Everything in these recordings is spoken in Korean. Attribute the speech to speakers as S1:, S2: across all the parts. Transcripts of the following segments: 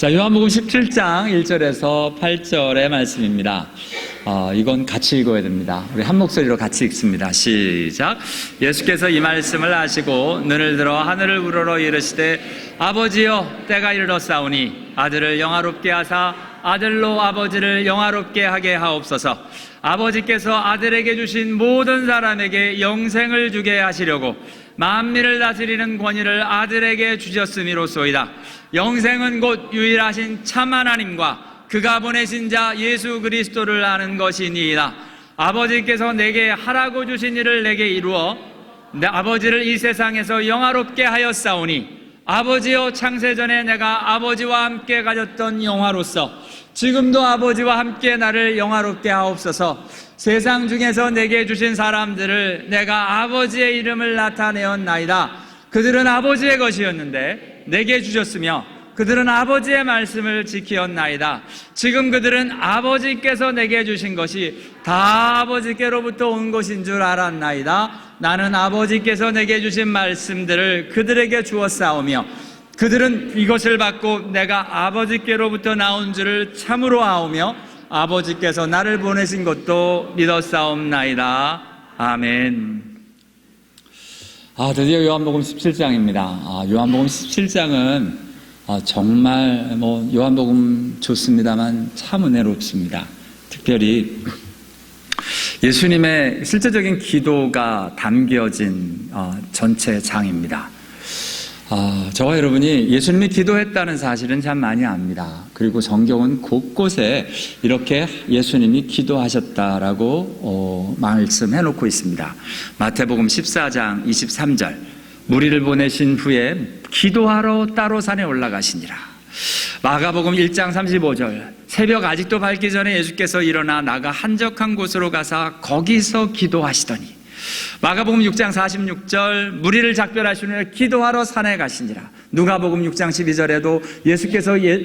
S1: 자, 요한복음 17장 1절에서 8절의 말씀입니다. 이건 같이 읽어야 됩니다. 우리 한 목소리로 같이 읽습니다. 시작. 예수께서 이 말씀을 하시고 눈을 들어 하늘을 우러러 이르시되 아버지여 때가 이르렀사오니 아들을 영화롭게 하사 아들로 아버지를 영화롭게 하게 하옵소서. 아버지께서 아들에게 주신 모든 사람에게 영생을 주게 하시려고 만민을 다스리는 권위를 아들에게 주셨음이로소이다. 영생은 곧 유일하신 참 하나님과 그가 보내신 자 예수 그리스도를 아는 것이니이다. 아버지께서 내게 하라고 주신 일을 내게 이루어 내 아버지를 이 세상에서 영화롭게 하였사오니 아버지여 창세전에 내가 아버지와 함께 가졌던 영화로서 지금도 아버지와 함께 나를 영화롭게 하옵소서. 세상 중에서 내게 주신 사람들을 내가 아버지의 이름을 나타내었나이다. 그들은 아버지의 것이었는데 내게 주셨으며 그들은 아버지의 말씀을 지키었나이다. 지금 그들은 아버지께서 내게 주신 것이 다 아버지께로부터 온 것인 줄 알았나이다. 나는 아버지께서 내게 주신 말씀들을 그들에게 주었사오며 그들은 이것을 받고 내가 아버지께로부터 나온 줄을 참으로 아오며 아버지께서 나를 보내신 것도 믿었사옵나이다. 아멘. 드디어 요한복음 17장입니다. 요한복음 17장은 정말 요한복음 좋습니다만 참 은혜롭습니다. 특별히 예수님의 실제적인 기도가 담겨진 전체 장입니다. 저와 여러분이 예수님이 기도했다는 사실은 참 많이 압니다. 그리고 성경은 곳곳에 이렇게 예수님이 기도하셨다라고 말씀해 놓고 있습니다. 마태복음 14장 23절 무리를 보내신 후에 기도하러 따로 산에 올라가시니라. 마가복음 1장 35절 새벽 아직도 밝기 전에 예수께서 일어나 나가 한적한 곳으로 가사 거기서 기도하시더니 마가복음 6장 46절 무리를 작별하시느라 기도하러 산에 가시니라. 누가복음 6장 12절에도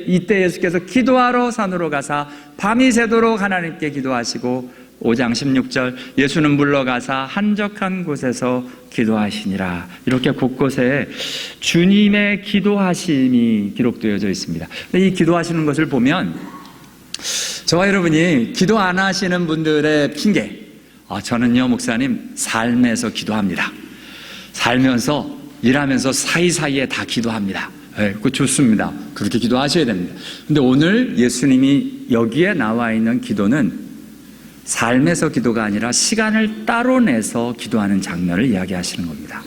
S1: 이때 예수께서 기도하러 산으로 가사 밤이 새도록 하나님께 기도하시고 5장 16절 예수는 물러가사 한적한 곳에서 기도하시니라. 이렇게 곳곳에 주님의 기도하심이 기록되어져 있습니다. 이 기도하시는 것을 보면 저와 여러분이 기도 안 하시는 분들의 핑계, 저는요 목사님 삶에서 기도합니다. 살면서 일하면서 사이사이에 다 기도합니다. 그거 좋습니다. 그렇게 기도하셔야 됩니다. 근데 오늘 예수님이 여기에 나와 있는 기도는 삶에서 기도가 아니라 시간을 따로 내서 기도하는 장면을 이야기하시는 겁니다.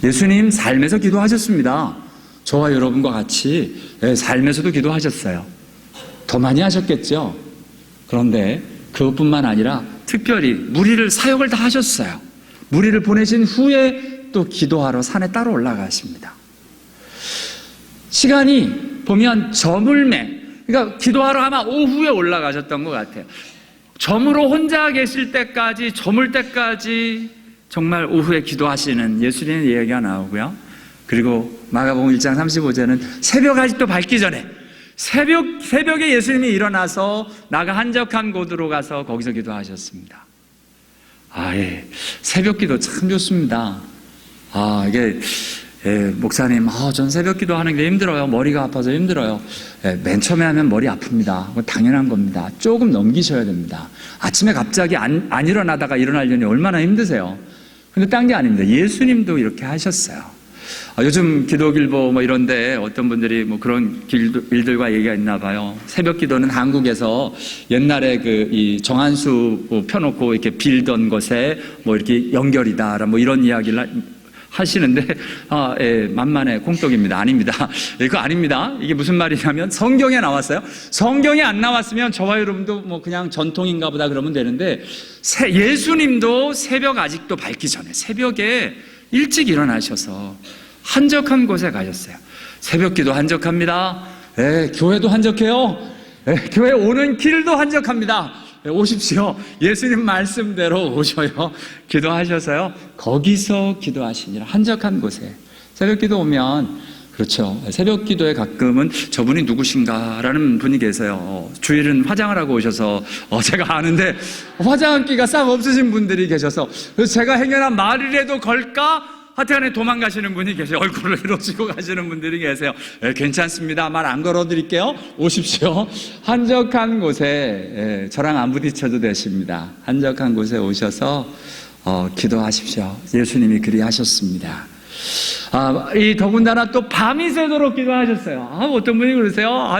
S1: 예수님 삶에서 기도하셨습니다. 저와 여러분과 같이 삶에서도 기도하셨어요. 더 많이 하셨겠죠. 그런데 그것뿐만 아니라 특별히 무리를 사역을 다 하셨어요. 무리를 보내신 후에 또 기도하러 산에 따로 올라가십니다. 시간이 보면 저물매, 그러니까 기도하러 아마 오후에 올라가셨던 것 같아요. 저물어 혼자 계실 때까지, 저물 때까지 정말 오후에 기도하시는 예수님의 이야기가 나오고요. 그리고 마가복음 1장 35절은 새벽 아직도 밝기 전에 새벽에 예수님이 일어나서 나가 한적한 곳으로 가서 거기서 기도하셨습니다. 새벽 기도 참 좋습니다. 목사님, 전 새벽 기도 하는 게 힘들어요. 머리가 아파서 힘들어요. 맨 처음에 하면 머리 아픕니다. 그건 당연한 겁니다. 조금 넘기셔야 됩니다. 아침에 갑자기 안 일어나다가 일어나려니 얼마나 힘드세요. 근데 딴 게 아닙니다. 예수님도 이렇게 하셨어요. 요즘 기도길보 이런데 어떤 분들이 그런 일들과 얘기가 있나 봐요. 새벽 기도는 한국에서 옛날에 이 정한수 펴놓고 이렇게 빌던 것에 이렇게 연결이다. 이런 이야기를 하시는데, 만만의 콩떡입니다. 아닙니다. 이거 아닙니다. 이게 무슨 말이냐면 성경에 나왔어요. 성경에 안 나왔으면 저와 여러분도 그냥 전통인가 보다 그러면 되는데, 예수님도 새벽 아직도 밝기 전에 새벽에 일찍 일어나셔서 한적한 곳에 가셨어요. 새벽 기도 한적합니다. 교회도 한적해요. 교회 오는 길도 한적합니다. 오십시오. 예수님 말씀대로 오셔요. 기도하셔서요. 거기서 기도하시니라. 한적한 곳에. 새벽 기도 오면, 그렇죠. 새벽 기도에 가끔은 저분이 누구신가라는 분이 계세요. 주일은 화장을 하고 오셔서, 제가 아는데 화장기가 싹 없으신 분들이 계셔서, 그래서 제가 행여나 말이라도 걸까 하여튼간에 도망가시는 분이 계세요. 얼굴을 이러시고 가시는 분들이 계세요. 괜찮습니다. 말 안 걸어드릴게요. 오십시오. 한적한 곳에 저랑 안 부딪혀도 되십니다. 한적한 곳에 오셔서 기도하십시오. 예수님이 그리하셨습니다. 이 더군다나 또 밤이 새도록 기도하셨어요. 어떤 분이 그러세요?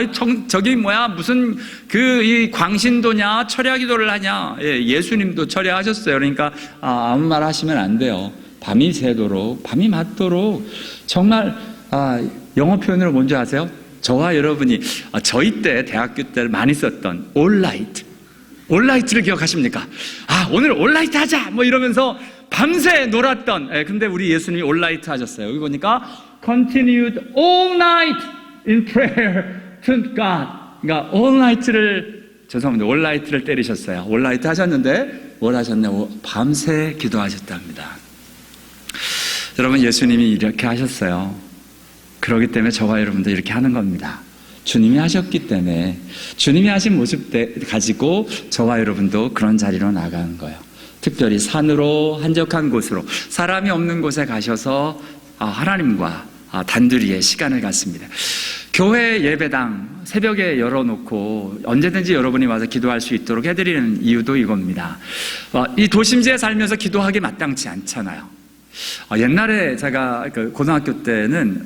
S1: 저기 무슨 이 광신도냐, 철야 기도를 하냐? 예수님도 철야하셨어요. 그러니까 아무 말 하시면 안 돼요. 밤이 새도록, 밤이 맞도록 정말 영어 표현으로 뭔지 아세요? 저와 여러분이 저희 때 대학교 때 많이 썼던 올라이트를 기억하십니까? 오늘 올라이트 하자 뭐 이러면서 밤새 놀았던. 근데 우리 예수님이 올라이트 하셨어요. 여기 보니까 continued all night in prayer to God. 그러니까 올라이트를 때리셨어요. 올라이트 하셨는데 뭘 하셨냐고 밤새 기도하셨답니다. 여러분, 예수님이 이렇게 하셨어요. 그렇기 때문에 저와 여러분도 이렇게 하는 겁니다. 주님이 하셨기 때문에 주님이 하신 모습 가지고 저와 여러분도 그런 자리로 나가는 거예요. 특별히 산으로, 한적한 곳으로, 사람이 없는 곳에 가셔서 하나님과 단둘이의 시간을 갖습니다. 교회 예배당 새벽에 열어놓고 언제든지 여러분이 와서 기도할 수 있도록 해드리는 이유도 이겁니다. 이 도심지에 살면서 기도하기 마땅치 않잖아요. 옛날에 제가 고등학교 때는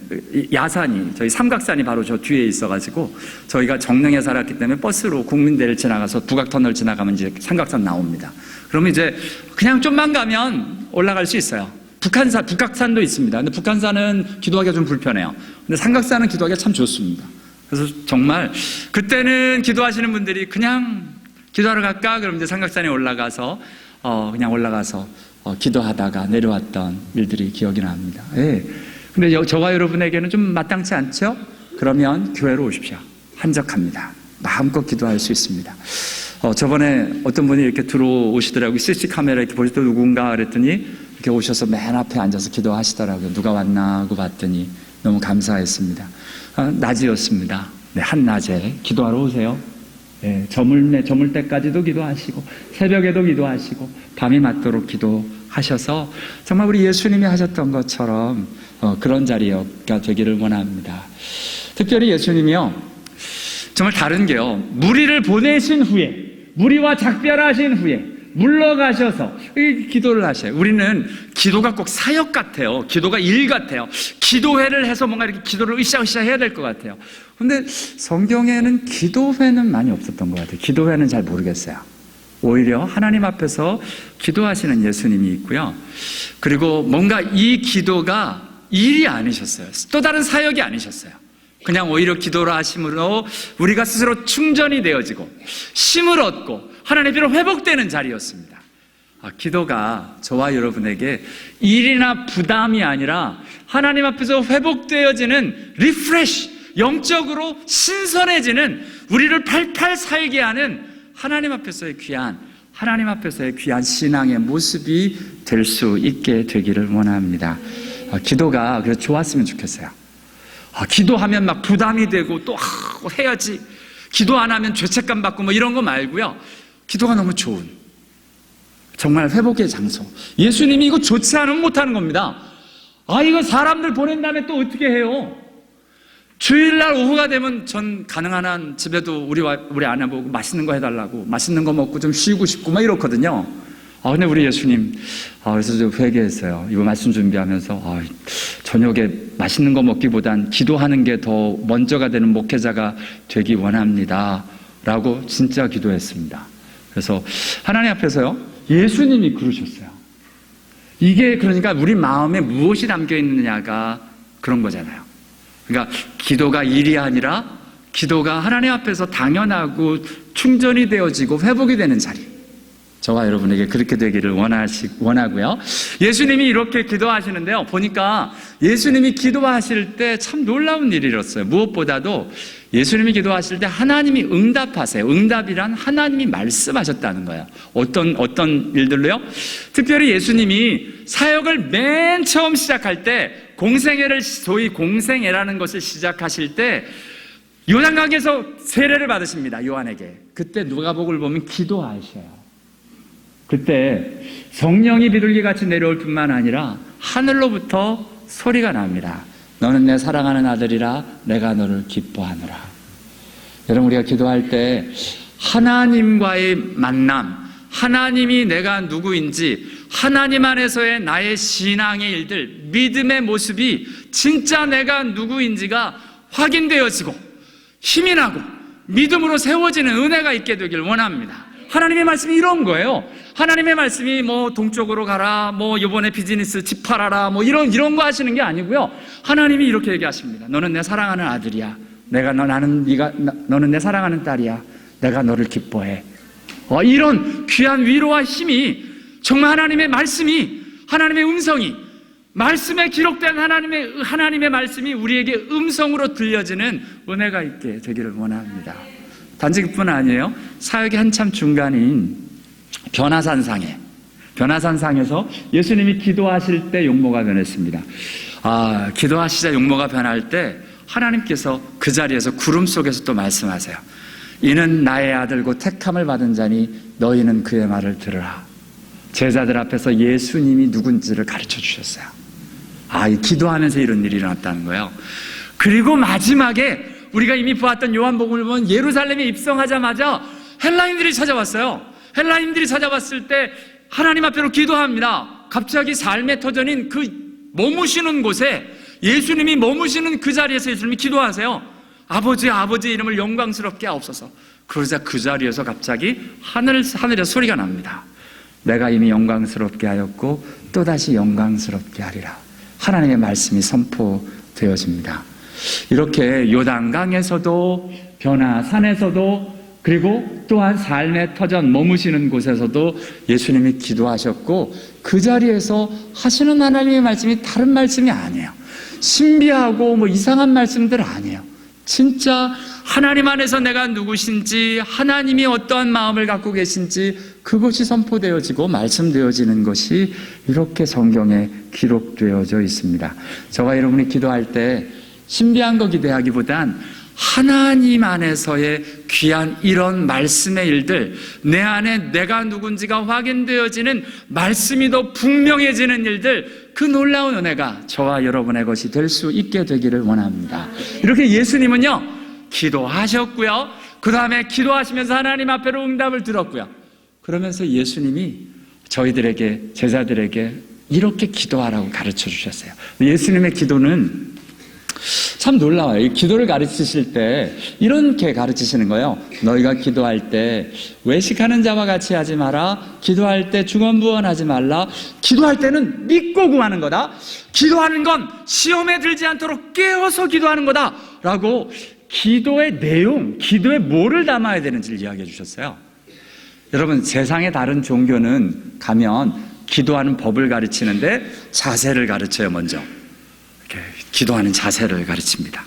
S1: 야산이, 저희 삼각산이 바로 저 뒤에 있어가지고 저희가 정릉에 살았기 때문에 버스로 국민대를 지나가서 북악터널 지나가면 이제 삼각산 나옵니다. 그러면 이제 그냥 좀만 가면 올라갈 수 있어요. 북악산도 있습니다. 근데 북한산은 기도하기가 좀 불편해요. 근데 삼각산은 기도하기가 참 좋습니다. 그래서 정말 그때는 기도하시는 분들이 그냥 기도하러 갈까? 그러면 이제 삼각산에 올라가서 그냥 올라가서 기도하다가 내려왔던 일들이 기억이 납니다. 근데 저와 여러분에게는 좀 마땅치 않죠? 그러면 교회로 오십시오. 한적합니다. 마음껏 기도할 수 있습니다. 저번에 어떤 분이 이렇게 들어오시더라고요. CC 카메라 이렇게 보실 때 누군가 그랬더니 이렇게 오셔서 맨 앞에 앉아서 기도하시더라고요. 누가 왔나 하고 봤더니 너무 감사했습니다. 낮이었습니다. 네, 한낮에 기도하러 오세요. 저물 때까지도 기도하시고 새벽에도 기도하시고 밤이 맞도록 기도하셔서 정말 우리 예수님이 하셨던 것처럼 그런 자리가 되기를 원합니다. 특별히 예수님이요, 정말 다른 게요, 무리를 보내신 후에, 무리와 작별하신 후에 물러가셔서 기도를 하셔요. 우리는 기도가 꼭 사역 같아요. 기도가 일 같아요. 기도회를 해서 뭔가 이렇게 기도를 으쌰으쌰 해야 될 것 같아요. 근데 성경에는 기도회는 많이 없었던 것 같아요. 기도회는 잘 모르겠어요. 오히려 하나님 앞에서 기도하시는 예수님이 있고요. 그리고 뭔가 이 기도가 일이 아니셨어요. 또 다른 사역이 아니셨어요. 그냥 오히려 기도를 하심으로 우리가 스스로 충전이 되어지고 힘을 얻고 하나님께로 회복되는 자리였습니다. 기도가 저와 여러분에게 일이나 부담이 아니라 하나님 앞에서 회복되어지는 리프레시, 영적으로 신선해지는, 우리를 팔팔 살게 하는 하나님 앞에서의 귀한 신앙의 모습이 될 수 있게 되기를 원합니다. 기도가 그래서 좋았으면 좋겠어요. 기도하면 막 부담이 되고 또 해야지, 기도 안 하면 죄책감 받고 뭐 이런 거 말고요. 기도가 너무 좋은, 정말 회복의 장소. 예수님이 이거 좋지 않으면 못하는 겁니다. 이거 사람들 보낸 다음에 또 어떻게 해요? 주일날 오후가 되면 전 가능한 한 집에도 우리 아내 보고 맛있는 거 해달라고, 맛있는 거 먹고 좀 쉬고 싶고 막 이렇거든요. 근데 우리 예수님, 그래서 좀 회개했어요. 이거 말씀 준비하면서, 저녁에 맛있는 거 먹기보단 기도하는 게 더 먼저가 되는 목회자가 되기 원합니다. 라고 진짜 기도했습니다. 그래서 하나님 앞에서요, 예수님이 그러셨어요. 이게 그러니까 우리 마음에 무엇이 담겨 있느냐가 그런 거잖아요. 그러니까 기도가 일이 아니라 기도가 하나님 앞에서 당연하고 충전이 되어지고 회복이 되는 자리. 저와 여러분에게 그렇게 되기를 원하고요. 예수님이 이렇게 기도하시는데요, 보니까 예수님이 기도하실 때 참 놀라운 일이 일었어요. 무엇보다도 예수님이 기도하실 때 하나님이 응답하세요. 응답이란 하나님이 말씀하셨다는 거예요. 어떤 일들로요? 특별히 예수님이 사역을 맨 처음 시작할 때, 공생애를, 소위 공생애라는 것을 시작하실 때 요단강에서 세례를 받으십니다. 요한에게. 그때 누가복음을 보면 기도하셔요. 그때 성령이 비둘기같이 내려올 뿐만 아니라 하늘로부터 소리가 납니다. 너는 내 사랑하는 아들이라 내가 너를 기뻐하노라. 여러분, 우리가 기도할 때 하나님과의 만남, 하나님이 내가 누구인지, 하나님 안에서의 나의 신앙의 일들, 믿음의 모습이 진짜 내가 누구인지가 확인되어지고 힘이 나고 믿음으로 세워지는 은혜가 있게 되길 원합니다. 하나님의 말씀이 이런 거예요. 하나님의 말씀이 뭐 동쪽으로 가라, 뭐 이번에 비즈니스 집 팔아라, 뭐 이런 거 하시는 게 아니고요. 하나님이 이렇게 얘기하십니다. 너는 내 사랑하는 아들이야. 너는 내 사랑하는 딸이야. 내가 너를 기뻐해. 이런 귀한 위로와 힘이 정말 하나님의 말씀이, 하나님의 음성이, 말씀에 기록된 하나님의 말씀이 우리에게 음성으로 들려지는 은혜가 있게 되기를 원합니다. 단지 그뿐 아니에요. 사역의 한참 중간인 변화산상에서 예수님이 기도하실 때 용모가 변했습니다. 기도하시자 용모가 변할 때 하나님께서 그 자리에서 구름 속에서 또 말씀하세요. 이는 나의 아들고 택함을 받은 자니 너희는 그의 말을 들으라. 제자들 앞에서 예수님이 누군지를 가르쳐 주셨어요. 기도하면서 이런 일이 일어났다는 거예요. 그리고 마지막에 우리가 이미 보았던 요한복음을 보면 예루살렘에 입성하자마자 헬라인들이 찾아왔어요. 헬라인들이 찾아왔을 때 하나님 앞에로 기도합니다. 갑자기 삶의 터전인 그 머무시는 곳에, 예수님이 머무시는 그 자리에서 예수님이 기도하세요. 아버지의 이름을 영광스럽게 하옵소서. 그러자 그 자리에서 갑자기 하늘에서 소리가 납니다. 내가 이미 영광스럽게 하였고 또다시 영광스럽게 하리라. 하나님의 말씀이 선포되어집니다. 이렇게 요단강에서도, 변화산에서도, 그리고 또한 삶의 터전 머무시는 곳에서도 예수님이 기도하셨고, 그 자리에서 하시는 하나님의 말씀이 다른 말씀이 아니에요. 신비하고 이상한 말씀들 아니에요. 진짜 하나님 안에서 내가 누구신지, 하나님이 어떠한 마음을 갖고 계신지 그것이 선포되어지고 말씀되어지는 것이 이렇게 성경에 기록되어져 있습니다. 저와 여러분이 기도할 때 신비한 거 기대하기보단 하나님 안에서의 귀한 이런 말씀의 일들, 내 안에 내가 누군지가 확인되어지는 말씀이 더 분명해지는 일들, 그 놀라운 은혜가 저와 여러분의 것이 될 수 있게 되기를 원합니다. 이렇게 예수님은요, 기도하셨고요, 그 다음에 기도하시면서 하나님 앞에로 응답을 들었고요, 그러면서 예수님이 저희들에게, 제자들에게 이렇게 기도하라고 가르쳐 주셨어요. 예수님의 기도는 참 놀라워요. 이 기도를 가르치실 때 이렇게 가르치시는 거예요. 너희가 기도할 때 외식하는 자와 같이 하지 마라. 기도할 때 중언부언하지 말라. 기도할 때는 믿고 구하는 거다. 기도하는 건 시험에 들지 않도록 깨어서 기도하는 거다 라고 기도의 내용, 기도에 뭐를 담아야 되는지를 이야기해 주셨어요. 여러분, 세상의 다른 종교는 가면 기도하는 법을 가르치는데 자세를 가르쳐요. 먼저 이렇게 기도하는 자세를 가르칩니다.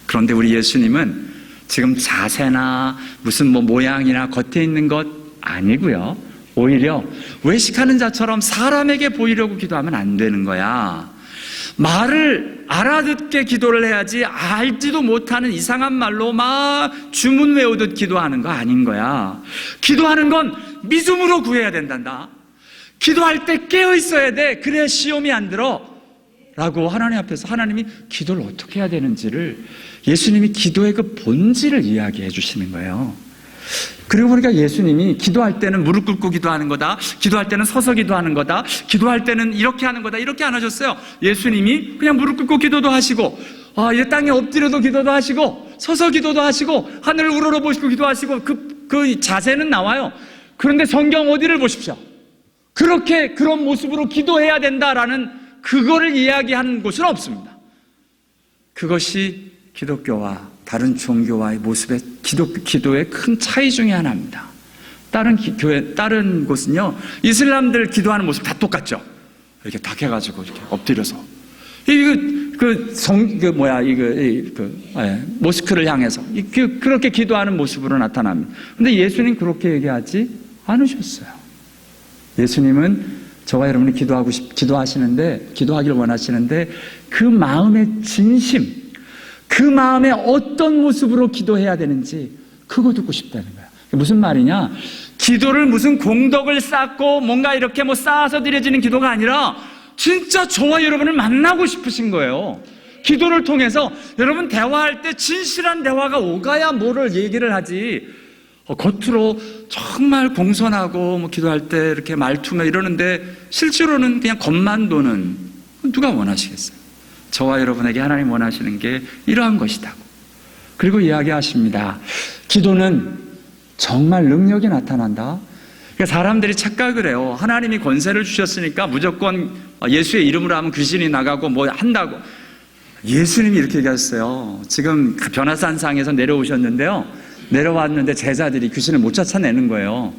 S1: 그런데 우리 예수님은 지금 자세나 무슨 모양이나 겉에 있는 것 아니고요, 오히려 외식하는 자처럼 사람에게 보이려고 기도하면 안 되는 거야. 말을 알아듣게 기도를 해야지 알지도 못하는 이상한 말로 막 주문 외우듯 기도하는 거 아닌 거야. 기도하는 건 믿음으로 구해야 된단다. 기도할 때 깨어 있어야 돼. 그래야 시험이 안 들어 라고 하나님 앞에서 하나님이 기도를 어떻게 해야 되는지를, 예수님이 기도의 그 본질을 이야기해 주시는 거예요. 그리고 보니까 예수님이 기도할 때는 무릎 꿇고 기도하는 거다, 기도할 때는 서서 기도하는 거다, 기도할 때는 이렇게 하는 거다, 이렇게 안 하셨어요. 예수님이 그냥 무릎 꿇고 기도도 하시고, 이 땅에 엎드려도 기도도 하시고, 서서 기도도 하시고, 하늘을 우러러보시고 기도하시고, 그 자세는 나와요. 그런데 성경 어디를 보십시오. 그렇게 그런 모습으로 기도해야 된다라는 그거를 이야기하는 곳은 없습니다. 그것이 기독교와 다른 종교와의 모습의 기도의 큰 차이 중에 하나입니다. 다른 곳은요, 이슬람들 기도하는 모습 다 똑같죠. 이렇게 딱 해가지고 이렇게 엎드려서 모스크를 향해서 그렇게 기도하는 모습으로 나타납니다. 근데 예수님 그렇게 얘기하지 않으셨어요. 예수님은 저와 여러분이 기도하기를 원하시는데 그 마음의 진심, 그 마음에 어떤 모습으로 기도해야 되는지 그거 듣고 싶다는 거야. 무슨 말이냐? 기도를 무슨 공덕을 쌓고 뭔가 이렇게 쌓아서 드려지는 기도가 아니라 진짜 저와 여러분을 만나고 싶으신 거예요. 기도를 통해서 여러분 대화할 때 진실한 대화가 오가야 뭐를 얘기를 하지, 겉으로 정말 공손하고 뭐 기도할 때 이렇게 말투나 이러는데 실제로는 그냥 겉만 도는, 누가 원하시겠어요? 저와 여러분에게 하나님 원하시는 게 이러한 것이다고. 그리고 이야기하십니다. 기도는 정말 능력이 나타난다. 그러니까 사람들이 착각을 해요. 하나님이 권세를 주셨으니까 무조건 예수의 이름으로 하면 귀신이 나가고 뭐 한다고. 예수님이 이렇게 얘기하셨어요. 지금 변화산상에서 내려오셨는데요. 내려왔는데 제자들이 귀신을 못 쫓아내는 거예요.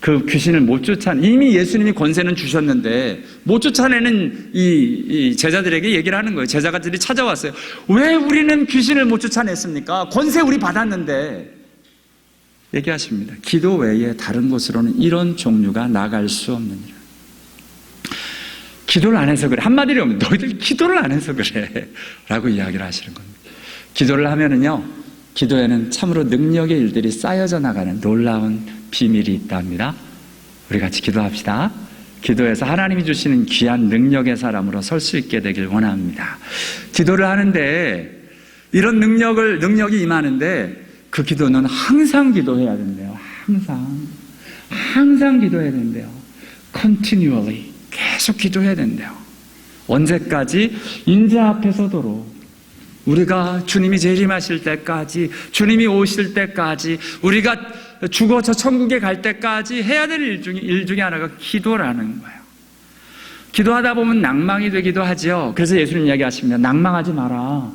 S1: 그 귀신을 못 이미 예수님이 권세는 주셨는데 못 쫓아내는 이 제자들에게 얘기를 하는 거예요. 제자들이 찾아왔어요. 왜 우리는 귀신을 못 쫓아냈습니까? 권세 우리 받았는데. 얘기하십니다. 기도 외에 다른 곳으로는 이런 종류가 나갈 수 없느니라. 기도를 안 해서 그래. 한마디로 하면 너희들 기도를 안 해서 그래 라고 이야기를 하시는 겁니다. 기도를 하면은요, 기도에는 참으로 능력의 일들이 쌓여져 나가는 놀라운 비밀이 있답니다. 우리 같이 기도합시다. 기도해서 하나님이 주시는 귀한 능력의 사람으로 설 수 있게 되길 원합니다. 기도를 하는데 이런 능력이 임하는데 그 기도는 항상 기도해야 된대요. 항상 기도해야 된대요. continually. 계속 기도해야 된대요. 언제까지? 인자 앞에 서도록. 우리가 주님이 재림하실 때까지, 주님이 오실 때까지, 우리가 죽어서 천국에 갈 때까지 해야 될 일 중에 하나가 기도라는 거예요. 기도하다 보면 낭망이 되기도 하죠. 그래서 예수님 이야기하십니다. 낭망하지 마라.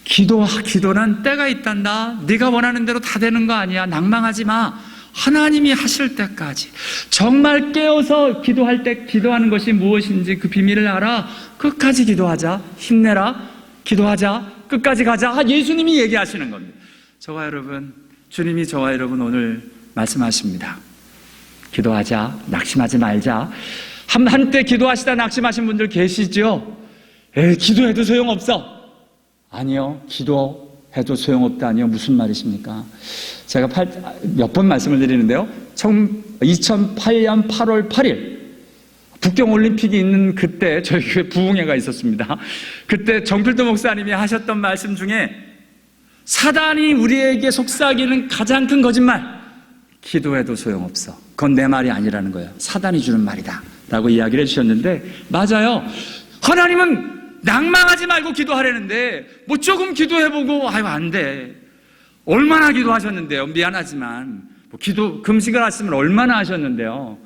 S1: 기도는 때가 있단다. 네가 원하는 대로 다 되는 거 아니야. 낭망하지 마. 하나님이 하실 때까지. 정말 깨어서 기도할 때 기도하는 것이 무엇인지 그 비밀을 알아. 끝까지 기도하자. 힘내라. 기도하자. 끝까지 가자. 예수님이 얘기하시는 겁니다. 저와 여러분, 주님이 저와 여러분 오늘 말씀하십니다. 기도하자. 낙심하지 말자. 한때 기도하시다 낙심하신 분들 계시죠? 기도해도 소용없어. 아니요. 기도해도 소용없다니요. 무슨 말이십니까? 제가 몇 번 말씀을 드리는데요. 2008년 8월 8일 북경올림픽이 있는 그때 저희 교회 부흥회가 있었습니다. 그때 정필도 목사님이 하셨던 말씀 중에 사단이 우리에게 속삭이는 가장 큰 거짓말, 기도해도 소용없어. 그건 내 말이 아니라는 거예요. 사단이 주는 말이다 라고 이야기를 해주셨는데, 맞아요. 하나님은 낭망하지 말고 기도하라는데 뭐 조금 기도해보고 아유 안 돼. 얼마나 기도하셨는데요. 미안하지만 뭐 금식을 하시면 얼마나 하셨는데요.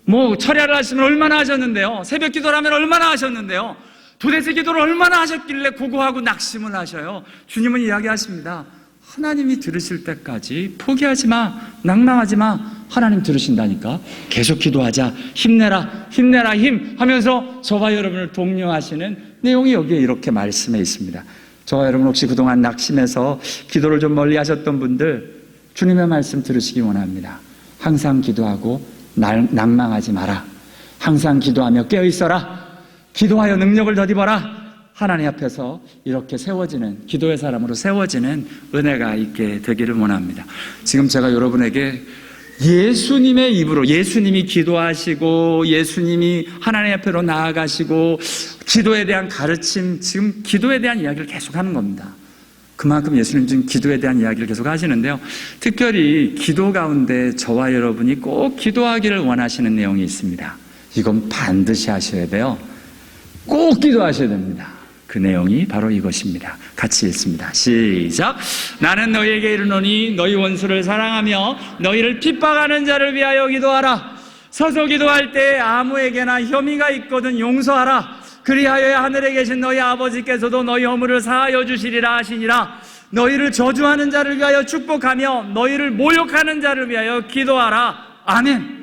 S1: 뭐 철야를 하시면 얼마나 하셨는데요. 새벽 기도를 하면 얼마나 하셨는데요. 도대체 기도를 얼마나 하셨길래 고고하고 낙심을 하셔요. 주님은 이야기하십니다. 하나님이 들으실 때까지 포기하지 마. 낭망하지 마. 하나님 들으신다니까. 계속 기도하자. 힘내라. 힘내라. 힘 하면서 저와 여러분을 독려하시는 내용이 여기에 이렇게 말씀해 있습니다. 저와 여러분 혹시 그동안 낙심해서 기도를 좀 멀리 하셨던 분들, 주님의 말씀 들으시기 원합니다. 항상 기도하고 낭망하지 마라. 항상 기도하며 깨어있어라. 기도하여 능력을 더입어라. 하나님 앞에서 이렇게 세워지는, 기도의 사람으로 세워지는 은혜가 있게 되기를 원합니다. 지금 제가 여러분에게 예수님의 입으로, 예수님이 기도하시고 예수님이 하나님 앞으로 나아가시고 기도에 대한 가르침, 지금 기도에 대한 이야기를 계속 하는 겁니다. 그만큼 예수님 지금 기도에 대한 이야기를 계속 하시는데요. 특별히 기도 가운데 저와 여러분이 꼭 기도하기를 원하시는 내용이 있습니다. 이건 반드시 하셔야 돼요. 꼭 기도하셔야 됩니다. 그 내용이 바로 이것입니다. 같이 읽습니다. 시작. 나는 너희에게 이르노니 너희 원수를 사랑하며 너희를 핍박하는 자를 위하여 기도하라. 서서 기도할 때 아무에게나 혐의가 있거든 용서하라. 그리하여 하늘에 계신 너희 아버지께서도 너희 허물을 사하여 주시리라 하시니라. 너희를 저주하는 자를 위하여 축복하며 너희를 모욕하는 자를 위하여 기도하라. 아멘.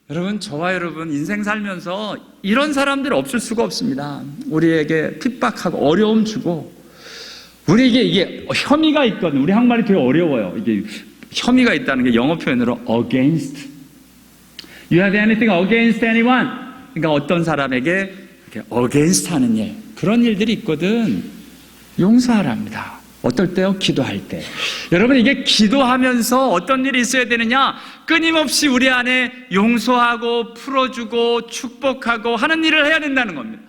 S1: 여러분, 저와 여러분 인생 살면서 이런 사람들 없을 수가 없습니다. 우리에게 핍박하고 어려움 주고, 우리에게 이게 혐의가 있거든. 우리 한국말이 되게 어려워요. 이게 혐의가 있다는 게 영어 표현으로 against. You have anything against anyone? 그러니까 어떤 사람에게 이렇게 against 하는 일, 그런 일들이 있거든. 용서하랍니다. 어떨 때요? 기도할 때. 여러분, 이게 기도하면서 어떤 일이 있어야 되느냐? 끊임없이 우리 안에 용서하고 풀어주고 축복하고 하는 일을 해야 된다는 겁니다.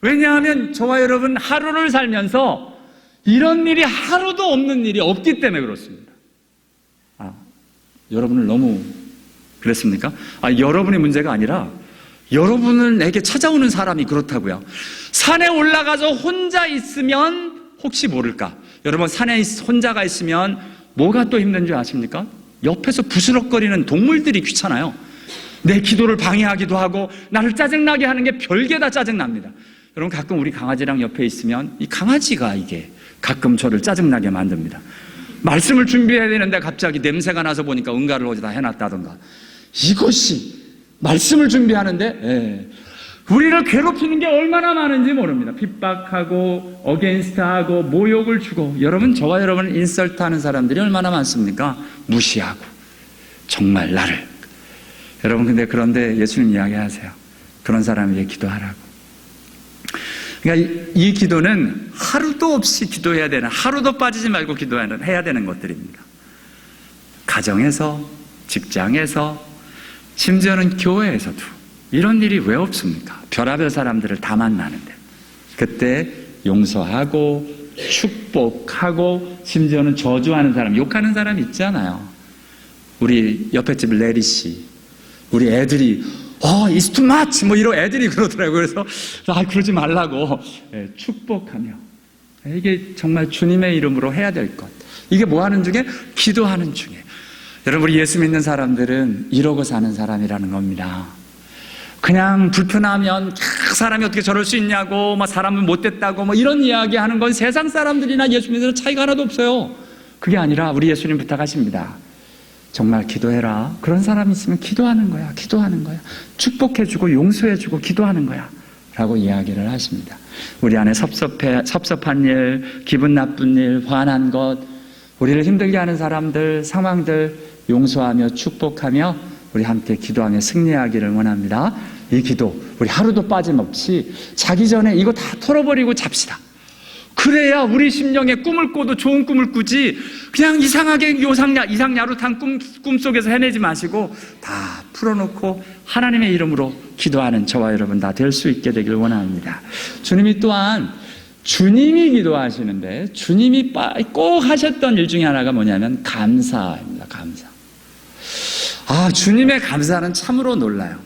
S1: 왜냐하면 저와 여러분 하루를 살면서 이런 일이 하루도 없는 일이 없기 때문에 그렇습니다. 여러분을 너무 그랬습니까? 여러분의 문제가 아니라 여러분에게 찾아오는 사람이 그렇다고요. 산에 올라가서 혼자 있으면 혹시 모를까? 여러분, 산에 혼자가 있으면 뭐가 또 힘든 줄 아십니까? 옆에서 부스럭거리는 동물들이 귀찮아요. 내 기도를 방해하기도 하고 나를 짜증나게 하는 게 별게 다 짜증납니다. 여러분, 가끔 우리 강아지랑 옆에 있으면 이 강아지가 이게 가끔 저를 짜증나게 만듭니다. 말씀을 준비해야 되는데 갑자기 냄새가 나서 보니까 응가를 어디다 해놨다던가. 이것이 말씀을 준비하는데 우리를 괴롭히는 게 얼마나 많은지 모릅니다. 핍박하고 어게인스트하고 모욕을 주고. 여러분, 저와 여러분을 인설트하는 사람들이 얼마나 많습니까? 무시하고 정말 나를. 여러분, 그런데 예수님 이야기하세요. 그런 사람에게 기도하라고. 그러니까 이 기도는 하루도 없이 기도해야 되는, 하루도 빠지지 말고 기도해야 되는 것들입니다. 가정에서, 직장에서, 심지어는 교회에서도 이런 일이 왜 없습니까? 별의별 사람들을 다 만나는데 그때 용서하고 축복하고 심지어는 저주하는 사람, 욕하는 사람 있잖아요. 우리 옆에 집 레리 씨, 우리 애들이 it's too much 뭐 이런 애들이 그러더라고요. 그래서 그러지 말라고 축복하며, 이게 정말 주님의 이름으로 해야 될 것. 이게 뭐 하는 중에? 기도하는 중에. 여러분, 우리 예수 믿는 사람들은 이러고 사는 사람이라는 겁니다. 그냥 불편하면 사람이 어떻게 저럴 수 있냐고, 사람은 못됐다고 이런 이야기 하는 건 세상 사람들이나 예수 믿는 사람 차이가 하나도 없어요. 그게 아니라 우리 예수님 부탁하십니다. 정말 기도해라. 그런 사람이 있으면 기도하는 거야. 기도하는 거야. 축복해주고 용서해주고 기도하는 거야 라고 이야기를 하십니다. 우리 안에 섭섭한 일, 기분 나쁜 일, 화난 것, 우리를 힘들게 하는 사람들, 상황들 용서하며 축복하며 우리 함께 기도하며 승리하기를 원합니다. 이 기도 우리 하루도 빠짐없이 자기 전에 이거 다 털어버리고 잡시다. 그래야 우리 심령에 꿈을 꿔도 좋은 꿈을 꾸지, 그냥 이상하게 이상야릇한 꿈속에서 헤매지 마시고 다 풀어놓고 하나님의 이름으로 기도하는 저와 여러분 다 될 수 있게 되길 원합니다. 주님이 또한 주님이 기도하시는데 주님이 꼭 하셨던 일 중에 하나가 뭐냐면 감사입니다. 감사. 주님의 감사는 참으로 놀라요.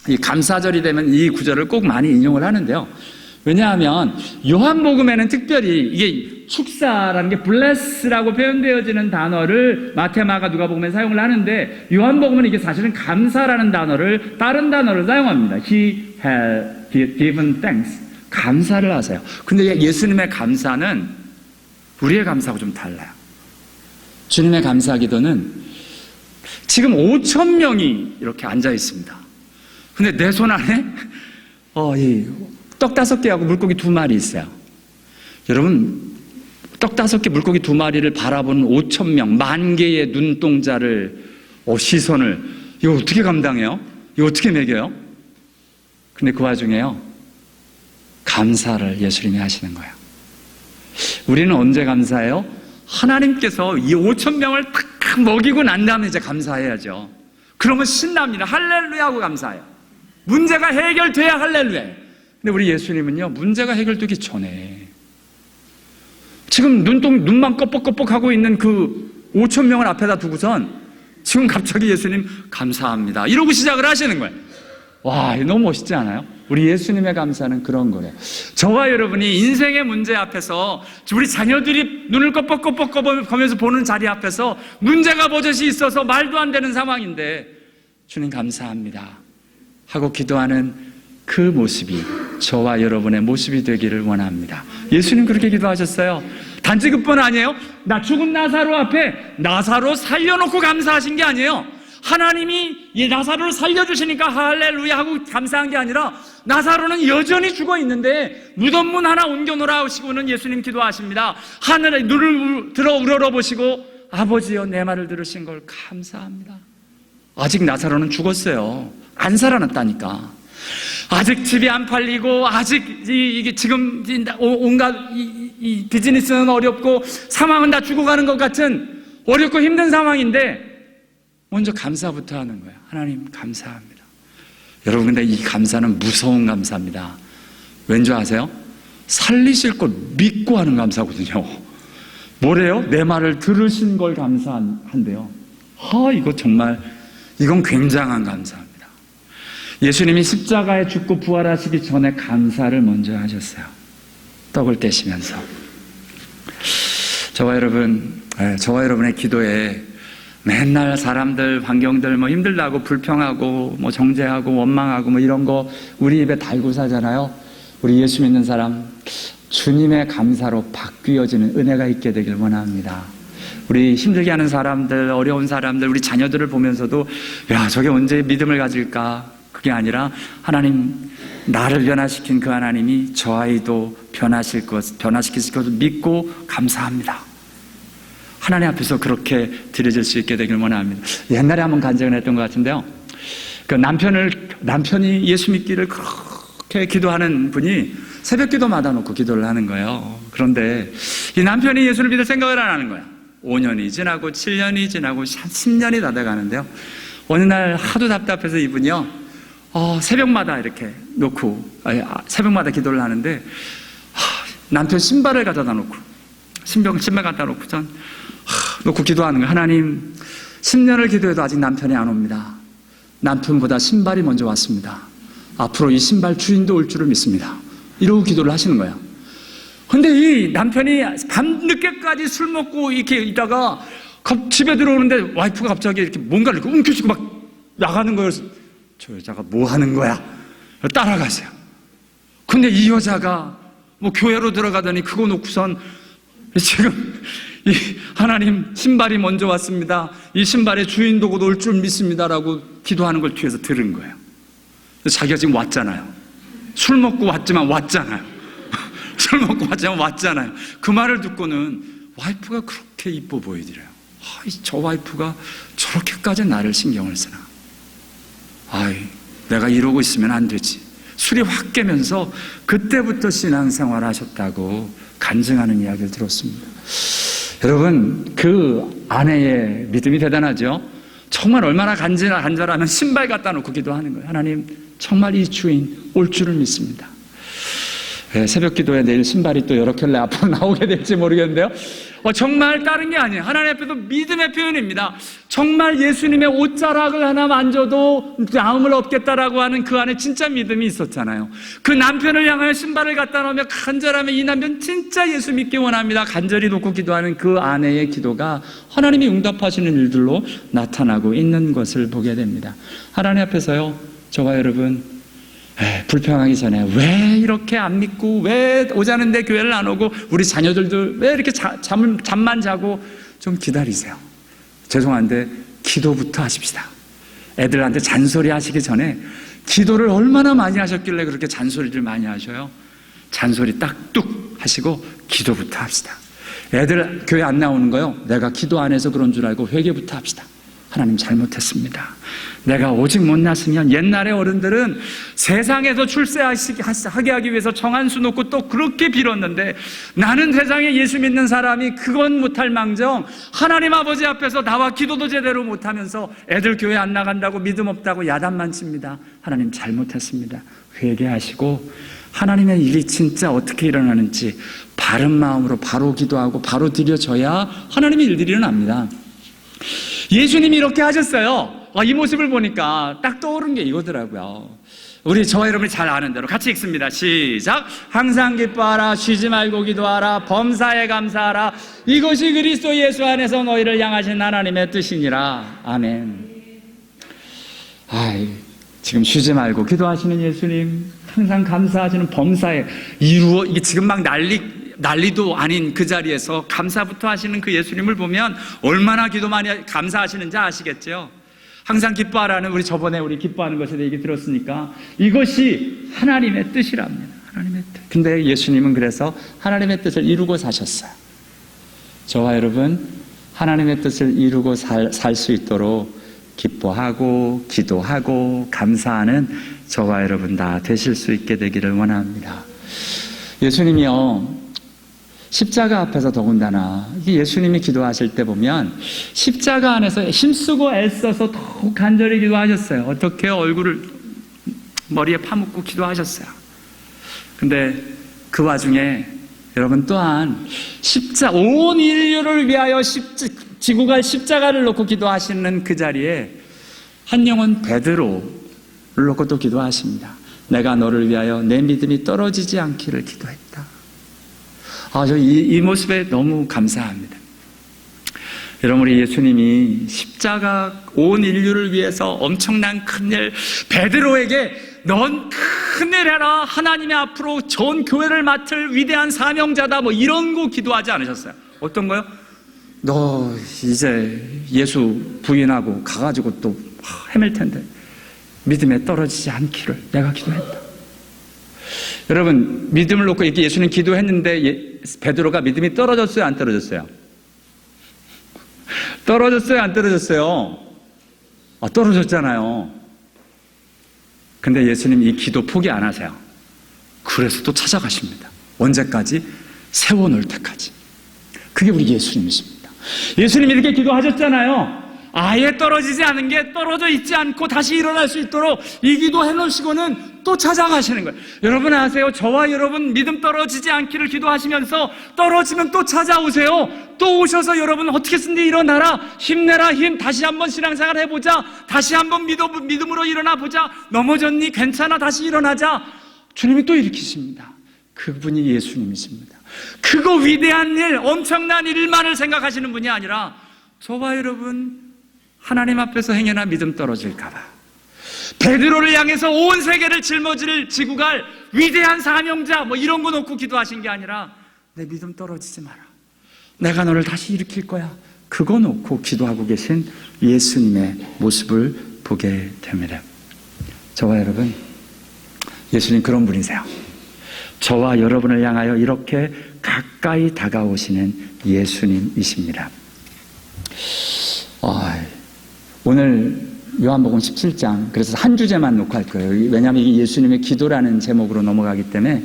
S1: 이 감사절이 되면 이 구절을 꼭 많이 인용을 하는데요. 왜냐하면 요한복음에는 특별히 이게 축사라는 게 bless라고 표현되어지는 단어를 마태, 마가, 누가복음에 사용을 하는데 요한복음은 이게 사실은 감사라는 단어를 다른 단어를 사용합니다. He had given thanks. 감사를 하세요. 근데 예수님의 감사는 우리의 감사하고 좀 달라요. 주님의 감사 기도는 지금 5,000명이 이렇게 앉아 있습니다. 근데 내 손 안에 떡 5개하고 물고기 2마리 있어요. 여러분, 떡 5개, 물고기 2마리를 바라보는 5,000명, 10,000개의 눈동자를, 시선을, 이거 어떻게 감당해요? 이거 어떻게 먹여요? 근데 그 와중에요, 감사를 예수님이 하시는 거예요. 우리는 언제 감사해요? 하나님께서 이 5,000명을 딱 먹이고 난 다음에 이제 감사해야죠. 그러면 신납니다. 할렐루야 하고 감사해요. 문제가 해결돼야 할렐루야. 근데 우리 예수님은요, 문제가 해결되기 전에 지금 눈만 껍벅껍벅하고 있는 그 5,000명을 앞에다 두고선 지금 갑자기 예수님 감사합니다 이러고 시작을 하시는 거예요. 와, 너무 멋있지 않아요? 우리 예수님의 감사는 그런 거예요. 저와 여러분이 인생의 문제 앞에서, 우리 자녀들이 눈을 껍벅껍벅 거면서 보는 자리 앞에서 문제가 버젓이 있어서 말도 안 되는 상황인데 주님 감사합니다 하고 기도하는 그 모습이 저와 여러분의 모습이 되기를 원합니다. 예수님 그렇게 기도하셨어요. 단지 그뿐 아니에요. 죽은 나사로 앞에 나사로 살려놓고 감사하신 게 아니에요. 하나님이 이 나사로를 살려주시니까 할렐루야 하고 감사한 게 아니라 나사로는 여전히 죽어 있는데 무덤문 하나 옮겨놓으라 하시고는 예수님 기도하십니다. 하늘에 눈을 들어 우러러보시고 아버지여 내 말을 들으신 걸 감사합니다. 아직 나사로는 죽었어요. 안 살아났다니까. 아직 집이 안 팔리고, 아직 이게 지금 온갖 이 비즈니스는 어렵고, 상황은 다 죽어가는 것 같은 어렵고 힘든 상황인데, 먼저 감사부터 하는 거예요. 하나님, 감사합니다. 여러분, 근데 이 감사는 무서운 감사입니다. 왠지 아세요? 살리실 걸 믿고 하는 감사거든요. 뭐래요? 내 말을 들으신 걸 감사한대요. 이거 정말, 이건 굉장한 감사입니다. 예수님이 십자가에 죽고 부활하시기 전에 감사를 먼저 하셨어요. 떡을 떼시면서. 저와 여러분의 기도에 맨날 사람들, 환경들 힘들다고 불평하고 정죄하고 원망하고 이런 거 우리 입에 달고 살잖아요. 우리 예수 믿는 사람, 주님의 감사로 바뀌어지는 은혜가 있게 되길 원합니다. 우리 힘들게 하는 사람들, 어려운 사람들, 우리 자녀들을 보면서도 저게 언제 믿음을 가질까? 그게 아니라 하나님, 나를 변화시킨 그 하나님이 저 아이도 변화시킬 것을 믿고 감사합니다. 하나님 앞에서 그렇게 드려질 수 있게 되길 원합니다. 옛날에 한번 간증을 했던 것 같은데요. 그 남편이 예수 믿기를 그렇게 기도하는 분이 새벽 기도마다 놓고 기도를 하는 거예요. 그런데 이 남편이 예수를 믿을 생각을 안 하는 거야. 5년이 지나고 7년이 지나고 10년이 다 돼가는데요. 어느 날 하도 답답해서 이분이요. 새벽마다 이렇게 새벽마다 기도를 하는데, 남편 신발을 갖다 놓고, 신발 갖다 놓고 기도하는 거예요. 하나님, 10년을 기도해도 아직 남편이 안 옵니다. 남편보다 신발이 먼저 왔습니다. 앞으로 이 신발 주인도 올 줄을 믿습니다. 이러고 기도를 하시는 거예요. 근데 이 남편이 밤늦게까지 술 먹고 이렇게 있다가 집에 들어오는데 와이프가 갑자기 이렇게 뭔가를 이렇게 움켜쥐고 막 나가는 거예요. 저 여자가 뭐 하는 거야? 따라가세요. 근데 이 여자가 교회로 들어가더니 그거 놓고선 지금 이 하나님, 신발이 먼저 왔습니다. 이 신발의 주인도 곧 올 줄 믿습니다라고 기도하는 걸 뒤에서 들은 거예요. 자기가 지금 왔잖아요. 술 먹고 왔지만 왔잖아요. 술 먹고 왔잖아요. 그 말을 듣고는 와이프가 그렇게 이뻐 보이더래요. 저 와이프가 저렇게까지 나를 신경을 쓰나. 내가 이러고 있으면 안 되지. 술이 확 깨면서 그때부터 신앙생활을 하셨다고 간증하는 이야기를 들었습니다. 여러분, 그 아내의 믿음이 대단하죠? 정말 얼마나 간절하면 신발 갖다 놓고 기도하는 거예요. 하나님, 정말 이 주인 올 줄을 믿습니다. 새벽 기도에 내일 신발이 또 여러 켤레 앞으로 나오게 될지 모르겠는데요. 정말 다른 게 아니에요. 하나님 앞에도 믿음의 표현입니다. 정말 예수님의 옷자락을 하나 만져도 나음을 얻겠다라고 하는 그 안에 진짜 믿음이 있었잖아요. 그 남편을 향하여 신발을 갖다 놓으며 간절하면 이 남편 진짜 예수 믿기 원합니다. 간절히 놓고 기도하는 그 아내의 기도가 하나님이 응답하시는 일들로 나타나고 있는 것을 보게 됩니다. 하나님 앞에서요, 저와 여러분, 불평하기 전에 왜 이렇게 안 믿고, 왜 오자는데 교회를 안 오고, 우리 자녀들도 왜 이렇게 잠만 자고, 좀 기다리세요. 죄송한데 기도부터 하십시다. 애들한테 잔소리 하시기 전에 기도를 얼마나 많이 하셨길래 그렇게 잔소리를 많이 하셔요? 잔소리 딱 뚝 하시고 기도부터 합시다. 애들 교회 안 나오는 거요, 내가 기도 안 해서 그런 줄 알고 회개부터 합시다. 하나님, 잘못했습니다. 내가 오직 못났으면, 옛날에 어른들은 세상에서 출세하게 하기 위해서 정한수 놓고 또 그렇게 빌었는데, 나는 세상에 예수 믿는 사람이 그건 못할 망정 하나님 아버지 앞에서 나와 기도도 제대로 못하면서 애들 교회 안 나간다고 믿음 없다고 야단만 칩니다. 하나님, 잘못했습니다. 회개하시고 하나님의 일이 진짜 어떻게 일어나는지 바른 마음으로 바로 기도하고 바로 드려져야 하나님의 일들이 일어납니다. 예수님이 이렇게 하셨어요. 이 모습을 보니까 딱 떠오른 게 이거더라고요. 저와 여러분이 잘 아는 대로 같이 읽습니다. 시작. 항상 기뻐하라, 쉬지 말고 기도하라, 범사에 감사하라, 이것이 그리스도 예수 안에서 너희를 향하신 하나님의 뜻이니라. 아멘. 지금 쉬지 말고 기도하시는 예수님, 항상 감사하시는 범사에 이게 지금 막 난리도 아닌 그 자리에서 감사부터 하시는 그 예수님을 보면 얼마나 기도 많이 감사하시는지 아시겠죠? 항상 기뻐하라는, 저번에 우리 기뻐하는 것에 대해 얘기 들었으니까 이것이 하나님의 뜻이랍니다. 하나님의 뜻. 근데 예수님은 그래서 하나님의 뜻을 이루고 사셨어요. 저와 여러분, 하나님의 뜻을 이루고 살 수 있도록 기뻐하고 기도하고 감사하는 저와 여러분 다 되실 수 있게 되기를 원합니다. 예수님이요, 십자가 앞에서 더군다나 예수님이 기도하실 때 보면 십자가 안에서 힘쓰고 애써서 더욱 간절히 기도하셨어요. 어떻게 얼굴을 머리에 파묻고 기도하셨어요. 근데 그 와중에 여러분 또한 온 인류를 위하여 지고 갈 십자가를 놓고 기도하시는 그 자리에 한 영혼 베드로를 놓고 또 기도하십니다. 내가 너를 위하여 내 믿음이 떨어지지 않기를 기도했다. 저 이 모습에 너무 감사합니다. 여러분, 우리 예수님이 십자가 온 인류를 위해서 엄청난 큰일, 베드로에게 넌 큰일 해라, 하나님의 앞으로 전 교회를 맡을 위대한 사명자다, 뭐 이런 거 기도하지 않으셨어요. 어떤 거요? 너 이제 예수 부인하고 가가지고 또 헤맬 텐데 믿음에 떨어지지 않기를 내가 기도했다. 여러분, 믿음을 놓고 이렇게 예수님 기도했는데 베드로가 믿음이 떨어졌어요, 안 떨어졌어요? 떨어졌어요, 안 떨어졌어요? 떨어졌잖아요. 근데 예수님 이 기도 포기 안 하세요. 그래서 또 찾아가십니다. 언제까지? 세워놓을 때까지. 그게 우리 예수님이십니다. 예수님이 이렇게 기도하셨잖아요. 아예 떨어지지 않은 게 떨어져 있지 않고 다시 일어날 수 있도록 이 기도 해놓으시고는 또 찾아가시는 거예요. 여러분 아세요? 저와 여러분 믿음 떨어지지 않기를 기도하시면서 떨어지면 또 찾아오세요. 또 오셔서 여러분 어떻게 쓴디 일어나라, 힘내라, 힘, 다시 한번 신앙생활 해보자, 다시 한번 믿음으로 일어나 보자, 넘어졌니? 괜찮아, 다시 일어나자. 주님이 또 일으키십니다. 그분이 예수님이십니다. 그거 위대한 일, 엄청난 일만을 생각하시는 분이 아니라 저와 여러분 하나님 앞에서 행여나 믿음 떨어질까 봐 베드로를 향해서 온 세계를 지고 갈 위대한 사명자, 뭐 이런 거 놓고 기도하신 게 아니라 내 믿음 떨어지지 마라, 내가 너를 다시 일으킬 거야, 그거 놓고 기도하고 계신 예수님의 모습을 보게 됩니다. 저와 여러분, 예수님 그런 분이세요. 저와 여러분을 향하여 이렇게 가까이 다가오시는 예수님이십니다. 오늘 요한복음 17장, 그래서 한 주제만 놓고 할 거예요. 왜냐하면 이게 예수님의 기도라는 제목으로 넘어가기 때문에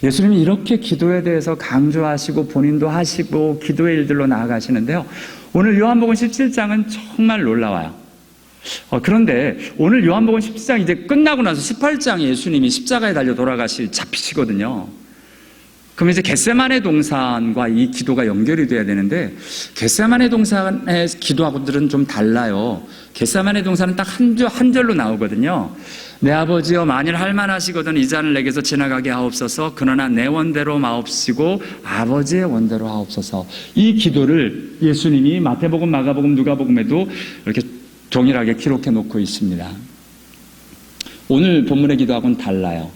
S1: 예수님이 이렇게 기도에 대해서 강조하시고 본인도 하시고 기도의 일들로 나아가시는데요. 오늘 요한복음 17장은 정말 놀라워요. 그런데 오늘 요한복음 17장 이제 끝나고 나서 18장에 예수님이 십자가에 달려 잡히시거든요. 그럼 이제 겟세마네 동산과 이 기도가 연결이 돼야 되는데 겟세마네 동산의 기도하고들은 좀 달라요. 겟세마네 동산은 딱 한 절로 나오거든요. 내 아버지여, 만일 할만하시거든 이 잔을 내게서 지나가게 하옵소서. 그러나 내 원대로 마옵시고 아버지의 원대로 하옵소서. 이 기도를 예수님이 마태복음, 마가복음, 누가복음에도 이렇게 동일하게 기록해 놓고 있습니다. 오늘 본문의 기도하고는 달라요.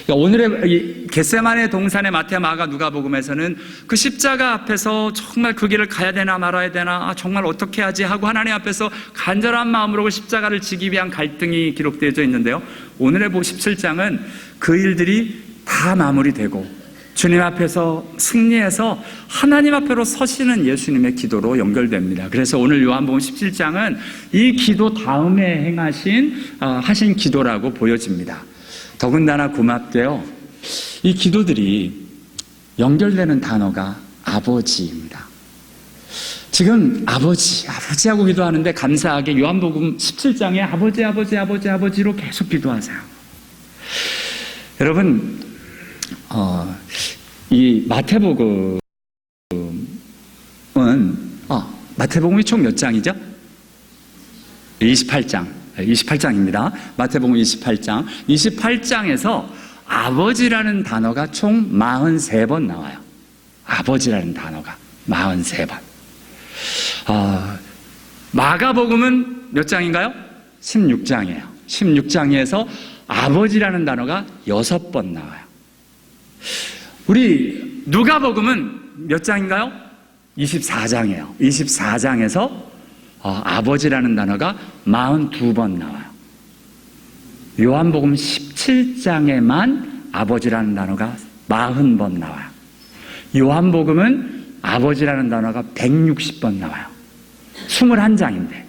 S1: 그러니까 오늘의 겟세마네 동산의 마태, 마가, 누가복음에서는 그 십자가 앞에서 정말 그 길을 가야 되나 말아야 되나, 정말 어떻게 하지 하고 하나님 앞에서 간절한 마음으로 십자가를 지기 위한 갈등이 기록되어져 있는데요. 오늘의 17장은 그 일들이 다 마무리되고 주님 앞에서 승리해서 하나님 앞으로 서시는 예수님의 기도로 연결됩니다. 그래서 오늘 요한복음 17장은 이 기도 다음에 하신 기도라고 보여집니다. 더군다나 고맙게요, 이 기도들이 연결되는 단어가 아버지입니다. 지금 아버지하고 기도하는데 감사하게 요한복음 17장에 아버지로 계속 기도하세요. 여러분, 이 마태복음은 마태복음이 총 몇 장이죠? 28장입니다. 마태복음 28장. 28장에서 아버지라는 단어가 총 43번 나와요. 아버지라는 단어가 43번. 마가복음은 몇 장인가요? 16장이에요. 16장에서 아버지라는 단어가 6번 나와요. 우리 누가복음은 몇 장인가요? 24장이에요. 24장에서 아버지라는 단어가 42번 나와요. 요한복음 17장에만 아버지라는 단어가 40번 나와요. 요한복음은 아버지라는 단어가 160번 나와요. 21장인데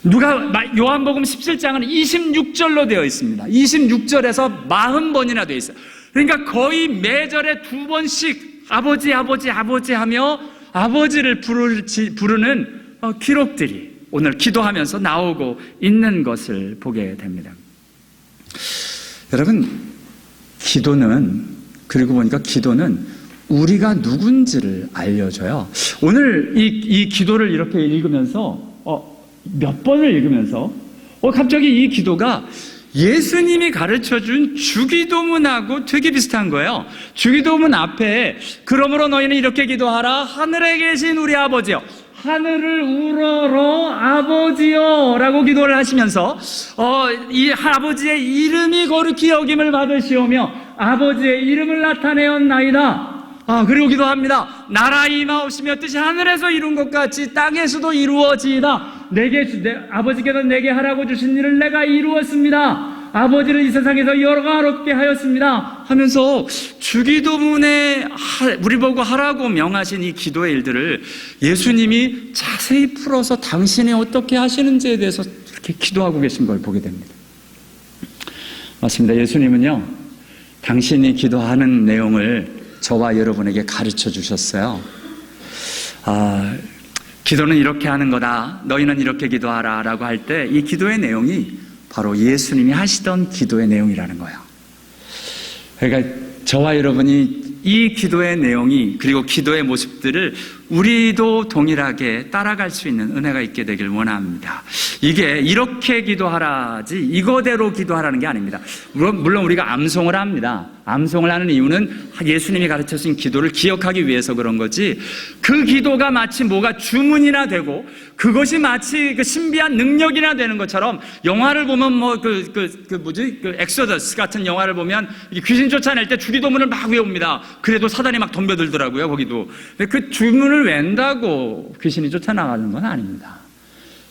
S1: 요한복음 17장은 26절로 되어 있습니다. 26절에서 40번이나 되어 있어요. 그러니까 거의 매절에 2번씩 아버지 아버지 아버지 하며 아버지를 부르는 기록들이 오늘 기도하면서 나오고 있는 것을 보게 됩니다. 여러분, 그리고 보니까 기도는 우리가 누군지를 알려줘요. 오늘 이 기도를 이렇게 읽으면서 몇 번을 읽으면서 갑자기 이 기도가 예수님이 가르쳐준 주기도문하고 되게 비슷한 거예요. 주기도문 앞에 그러므로 너희는 이렇게 기도하라. 하늘에 계신 우리 아버지여, 하늘을 우러러 아버지여 라고 기도를 하시면서 이 아버지의 이름이 거룩히 여김을 받으시오며 아버지의 이름을 나타내었나이다. 그리고 기도합니다. 나라 임하옵시며 뜻이 하늘에서 이룬 것 같이 땅에서도 이루어지이다. 아버지께서 내게 하라고 주신 일을 내가 이루었습니다. 아버지를 이 세상에서 영화롭게 하였습니다. 하면서 주기도문에 우리 보고 하라고 명하신 이 기도의 일들을 예수님이 자세히 풀어서 당신이 어떻게 하시는지에 대해서 이렇게 기도하고 계신 걸 보게 됩니다. 맞습니다. 예수님은요, 당신이 기도하는 내용을 저와 여러분에게 가르쳐 주셨어요. 기도는 이렇게 하는 거다. 너희는 이렇게 기도하라 라고 할 때 이 기도의 내용이 바로 예수님이 하시던 기도의 내용이라는 거예요. 그러니까 저와 여러분이 이 기도의 내용이 그리고 기도의 모습들을 우리도 동일하게 따라갈 수 있는 은혜가 있게 되길 원합니다. 이게 이렇게 기도하라지 이거대로 기도하라는 게 아닙니다. 물론 우리가 암송을 합니다. 암송을 하는 이유는 예수님이 가르쳐주신 기도를 기억하기 위해서 그런 거지, 그 기도가 마치 뭐가 주문이나 되고 그것이 마치 그 신비한 능력이나 되는 것처럼, 영화를 보면 엑소더스 같은 영화를 보면 귀신 쫓아낼 때 주기도문을 막 외웁니다. 그래도 사단이 막 덤벼들더라고요, 거기도. 그 주문을 외운다고 귀신이 쫓아나가는 건 아닙니다.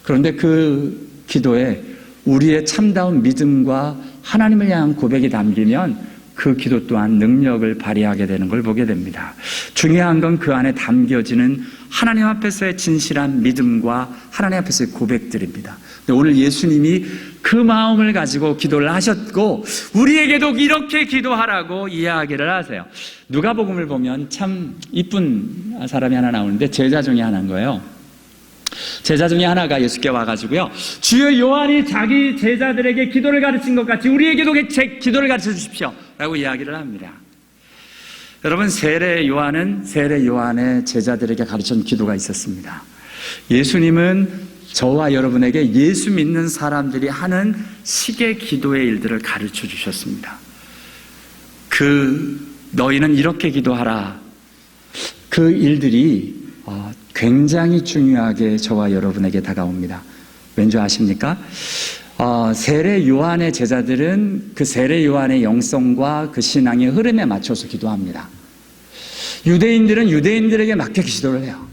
S1: 그런데 그 기도에 우리의 참다운 믿음과 하나님을 향한 고백이 담기면 그 기도 또한 능력을 발휘하게 되는 걸 보게 됩니다. 중요한 건 그 안에 담겨지는 하나님 앞에서의 진실한 믿음과 하나님 앞에서의 고백들입니다. 오늘 예수님이 그 마음을 가지고 기도를 하셨고 우리에게도 이렇게 기도하라고 이야기를 하세요. 누가복음을 보면 참 이쁜 사람이 하나 나오는데 제자 중에 하나인 거예요. 제자 중에 하나가 예수께 와가지고요, 주여 요한이 자기 제자들에게 기도를 가르친 것 같이 우리에게도 기도를 가르쳐 주십시오 라고 이야기를 합니다. 여러분, 세례 요한의 제자들에게 가르친 기도가 있었습니다. 예수님은 저와 여러분에게 예수 믿는 사람들이 하는 식의 기도의 일들을 가르쳐 주셨습니다. 너희는 이렇게 기도하라. 그 일들이 굉장히 중요하게 저와 여러분에게 다가옵니다. 왠지 아십니까? 세례 요한의 제자들은 그 세례 요한의 영성과 그 신앙의 흐름에 맞춰서 기도합니다. 유대인들은 유대인들에게 맞게 기도를 해요.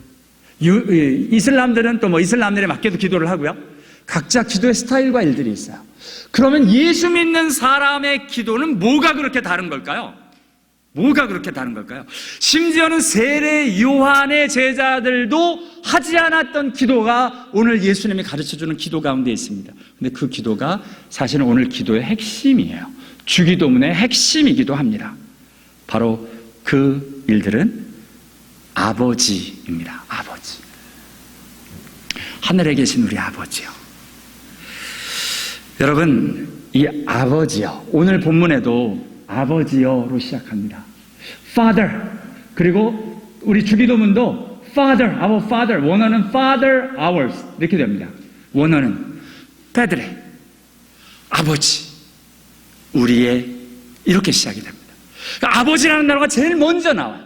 S1: 이슬람들은 또 이슬람들에 맞게도 기도를 하고요. 각자 기도의 스타일과 일들이 있어요. 그러면 예수 믿는 사람의 기도는 뭐가 그렇게 다른 걸까요? 심지어는 세례 요한의 제자들도 하지 않았던 기도가 오늘 예수님이 가르쳐주는 기도 가운데 있습니다. 근데 그 기도가 사실은 오늘 기도의 핵심이에요. 주기도문의 핵심이기도 합니다. 바로 그 일들은 아버지입니다. 아버지. 하늘에 계신 우리 아버지요. 여러분, 이 아버지요, 오늘 본문에도 아버지여로 시작합니다. Father. 그리고 우리 주기도문도 Father, our Father. 원어는 Father ours 이렇게 됩니다. 원어는 Padre, 아버지, 우리의, 이렇게 시작이 됩니다. 그러니까 아버지라는 단어가 제일 먼저 나와요.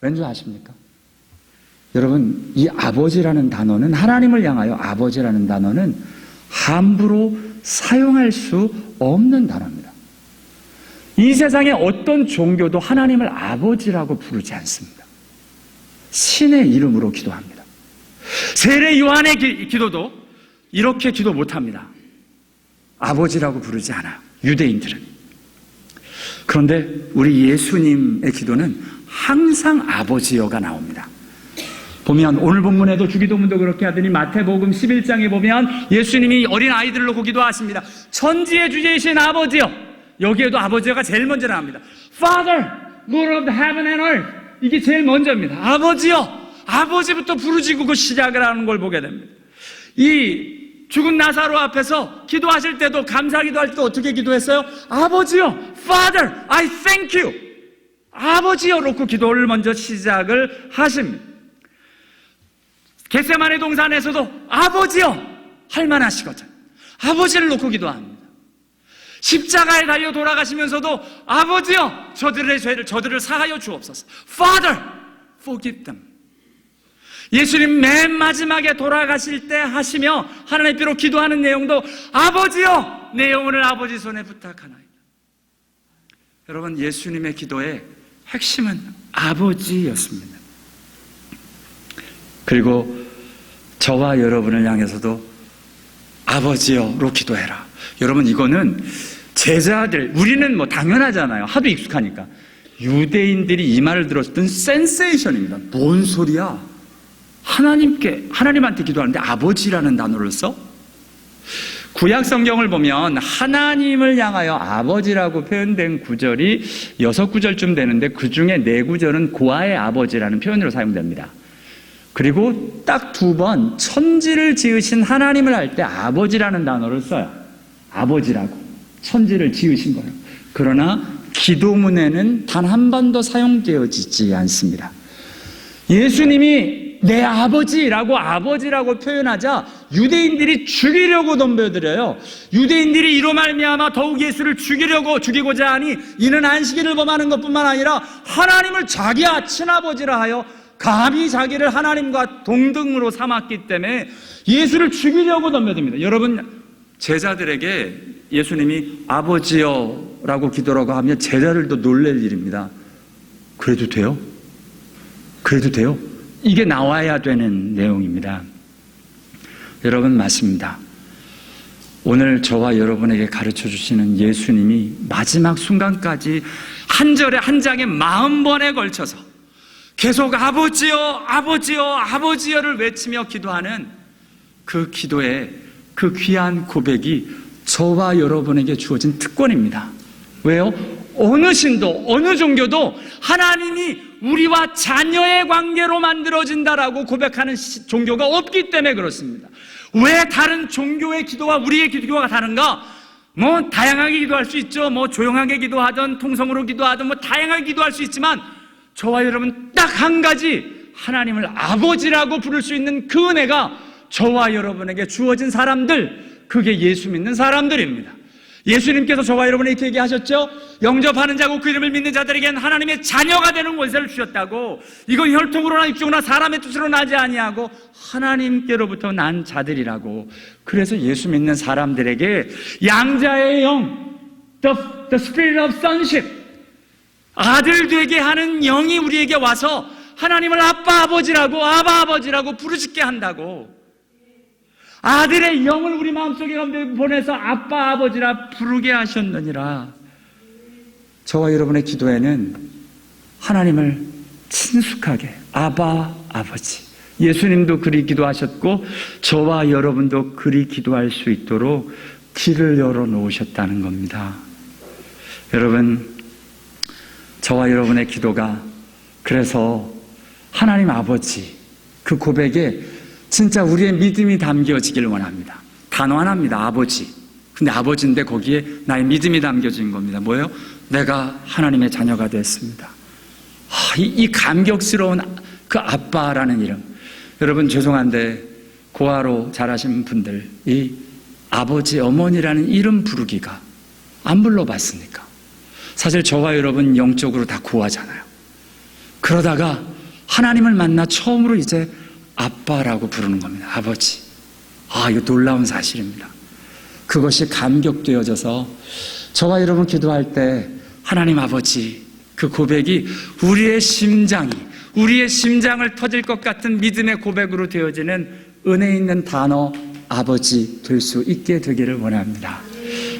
S1: 왠지 아십니까? 여러분, 이 아버지라는 단어는, 하나님을 향하여 아버지라는 단어는 함부로 사용할 수 없는 단어입니다. 이 세상의 어떤 종교도 하나님을 아버지라고 부르지 않습니다. 신의 이름으로 기도합니다. 세례 요한의 기도도 이렇게 기도 못합니다. 아버지라고 부르지 않아요, 유대인들은. 그런데 우리 예수님의 기도는 항상 아버지여가 나옵니다. 보면 오늘 본문에도 주기도문도 그렇게 하더니 마태복음 11장에 보면 예수님이 어린 아이들을 놓고 기도하십니다. 천지의 주제이신 아버지요. 여기에도 아버지가 제일 먼저 나옵니다. Father, Lord of the heaven and earth. 이게 제일 먼저입니다. 아버지요. 아버지부터 부르짖고 그 시작을 하는 걸 보게 됩니다. 이 죽은 나사로 앞에서 기도하실 때도, 감사 기도할 때도 어떻게 기도했어요? 아버지요, Father, I thank you. 아버지요 놓고 기도를 먼저 시작을 하십니다. 겟세마네 동산에서도 아버지요 할 만하시거든. 아버지를 놓고 기도합니다. 십자가에 달려 돌아가시면서도 아버지요 저들의 죄를 저들을 사하여 주옵소서. Father, forgive them. 예수님 맨 마지막에 돌아가실 때 하시며 하나님 앞으로 기도하는 내용도 아버지요 내 영혼을 아버지 손에 부탁하나이다. 여러분, 예수님의 기도의 핵심은 아버지였습니다. 그리고 저와 여러분을 향해서도 아버지여로 기도해라. 여러분, 이거는 제자들, 우리는 뭐 당연하잖아요. 하도 익숙하니까. 유대인들이 이 말을 들었던 센세이션입니다. 뭔 소리야? 하나님한테 기도하는데 아버지라는 단어를 써? 구약 성경을 보면 하나님을 향하여 아버지라고 표현된 구절이 6구절쯤 되는데 그 중에 4구절은 고아의 아버지라는 표현으로 사용됩니다. 그리고 딱 2번 천지를 지으신 하나님을 할 때 아버지라는 단어를 써요. 아버지라고. 천지를 지으신 거예요. 그러나 기도문에는 단 한 번도 사용되어지지 않습니다. 예수님이 내 아버지라고 표현하자 유대인들이 죽이려고 덤벼들어요. 유대인들이 이로 말미암아 더욱 예수를 죽이고자 하니 이는 안식일을 범하는 것뿐만 아니라 하나님을 자기 친아버지라 하여 감히 자기를 하나님과 동등으로 삼았기 때문에 예수를 죽이려고 덤벼듭니다. 여러분, 제자들에게 예수님이 아버지여라고 기도라고 하면 제자들도 놀랄 일입니다. 그래도 돼요? 그래도 돼요? 이게 나와야 되는 내용입니다. 여러분, 맞습니다. 오늘 저와 여러분에게 가르쳐 주시는 예수님이 마지막 순간까지 한 절에 한 장에 40번에 걸쳐서 계속 아버지여, 아버지여, 아버지여를 외치며 기도하는 그 기도의 그 귀한 고백이 저와 여러분에게 주어진 특권입니다. 왜요? 어느 신도, 어느 종교도 하나님이 우리와 자녀의 관계로 만들어진다라고 고백하는 종교가 없기 때문에 그렇습니다. 왜 다른 종교의 기도와 우리의 기도가 다른가? 뭐 다양하게 기도할 수 있죠. 뭐 조용하게 기도하든 통성으로 기도하든 뭐 다양하게 기도할 수 있지만 저와 여러분 딱 한 가지 하나님을 아버지라고 부를 수 있는 그 은혜가 저와 여러분에게 주어진 사람들, 그게 예수 믿는 사람들입니다. 예수님께서 저와 여러분에게 이렇게 얘기하셨죠? 영접하는 자고 그 이름을 믿는 자들에게는 하나님의 자녀가 되는 권세를 주셨다고. 이건 혈통으로나 육종으로나 사람의 뜻으로 나지 아니하고 하나님께로부터 난 자들이라고. 그래서 예수 믿는 사람들에게 양자의 영, the spirit of sonship, 아들 되게 하는 영이 우리에게 와서 하나님을 아빠 아버지라고 부르짖게 한다고. 아들의 영을 우리 마음속에 보내서 아빠 아버지라 부르게 하셨느니라. 저와 여러분의 기도에는 하나님을 친숙하게 아바 아버지, 예수님도 그리 기도하셨고 저와 여러분도 그리 기도할 수 있도록 길을 열어놓으셨다는 겁니다. 여러분, 저와 여러분의 기도가 그래서 하나님 아버지, 그 고백에 진짜 우리의 믿음이 담겨지길 원합니다. 단어 하나입니다. 아버지. 근데 아버지인데 거기에 나의 믿음이 담겨진 겁니다. 뭐예요? 내가 하나님의 자녀가 됐습니다. 이 감격스러운 그 아빠라는 이름. 여러분, 죄송한데 고아로 자라신 분들 이 아버지, 어머니라는 이름 부르기가 안 불러봤습니까? 사실 저와 여러분 영적으로 다 고아잖아요. 그러다가 하나님을 만나 처음으로 이제 아빠라고 부르는 겁니다. 아버지. 이거 놀라운 사실입니다. 그것이 감격되어져서 저와 여러분 기도할 때 하나님 아버지, 그 고백이 우리의 심장을 터질 것 같은 믿음의 고백으로 되어지는 은혜 있는 단어 아버지 될 수 있게 되기를 원합니다.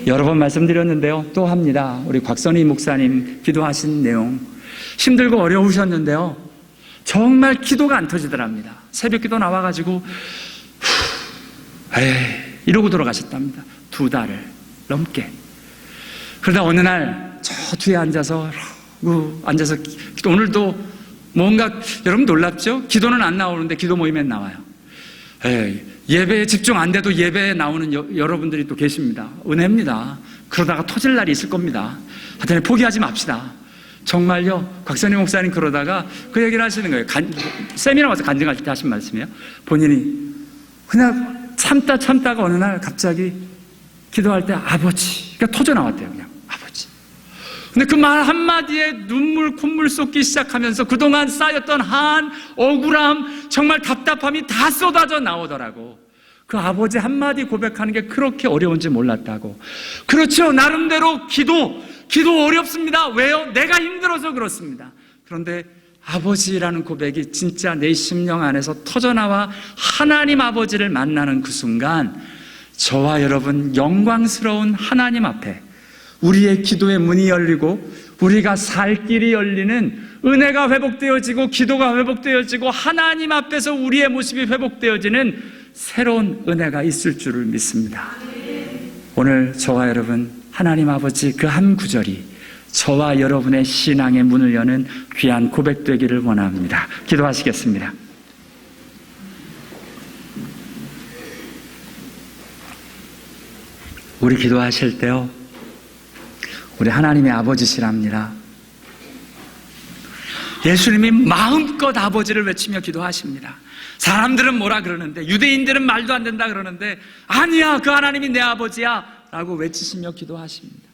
S1: 여러 번 말씀드렸는데요. 또 합니다. 우리 곽선희 목사님 기도하신 내용 힘들고 어려우셨는데요. 정말 기도가 안 터지더랍니다. 새벽 기도 나와가지고 이러고 돌아가셨답니다. 2달을 넘게. 그러다 어느 날 저 뒤에 앉아서 오늘도 뭔가, 여러분 놀랍죠? 기도는 안 나오는데 기도 모임엔 나와요. 예배에 집중 안 돼도 예배에 나오는 여러분들이 또 계십니다. 은혜입니다. 그러다가 터질 날이 있을 겁니다. 하여튼 포기하지 맙시다. 정말요, 곽선희 목사님 그러다가 그 얘기를 하시는 거예요. 세미나 와서 간증할 때 하신 말씀이에요. 본인이 그냥 참다가 어느 날 갑자기 기도할 때 아버지가 터져 나왔대요. 그냥 아버지. 근데 그 말 한마디에 눈물 콧물 쏟기 시작하면서 그동안 쌓였던 억울함, 정말 답답함이 다 쏟아져 나오더라고. 그 아버지 한마디 고백하는 게 그렇게 어려운지 몰랐다고. 그렇죠, 나름대로 기도 어렵습니다. 왜요? 내가 힘들어서 그렇습니다. 그런데 아버지라는 고백이 진짜 내 심령 안에서 터져나와 하나님 아버지를 만나는 그 순간, 저와 여러분 영광스러운 하나님 앞에 우리의 기도의 문이 열리고 우리가 살 길이 열리는, 은혜가 회복되어지고 기도가 회복되어지고 하나님 앞에서 우리의 모습이 회복되어지는 새로운 은혜가 있을 줄을 믿습니다. 오늘 저와 여러분, 하나님 아버지 그 한 구절이 저와 여러분의 신앙의 문을 여는 귀한 고백되기를 원합니다. 기도하시겠습니다. 우리 기도하실 때요, 우리 하나님의 아버지시랍니다. 예수님이 마음껏 아버지를 외치며 기도하십니다. 사람들은 뭐라 그러는데, 유대인들은 말도 안 된다 그러는데, 아니야, 그 하나님이 내 아버지야 라고 외치시며 기도하십니다.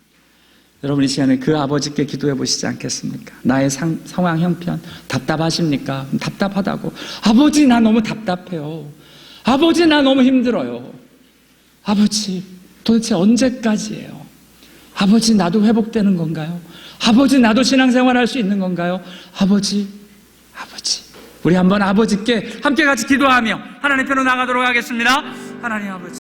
S1: 여러분, 이 시간에 그 아버지께 기도해 보시지 않겠습니까? 나의 상황 형편 답답하십니까? 답답하다고. 아버지, 나 너무 답답해요. 아버지, 나 너무 힘들어요. 아버지, 도대체 언제까지예요? 아버지, 나도 회복되는 건가요? 아버지, 나도 신앙생활 할 수 있는 건가요? 아버지. 우리 한번 아버지께 함께 같이 기도하며 하나님 편으로 나가도록 하겠습니다. 하나님 아버지.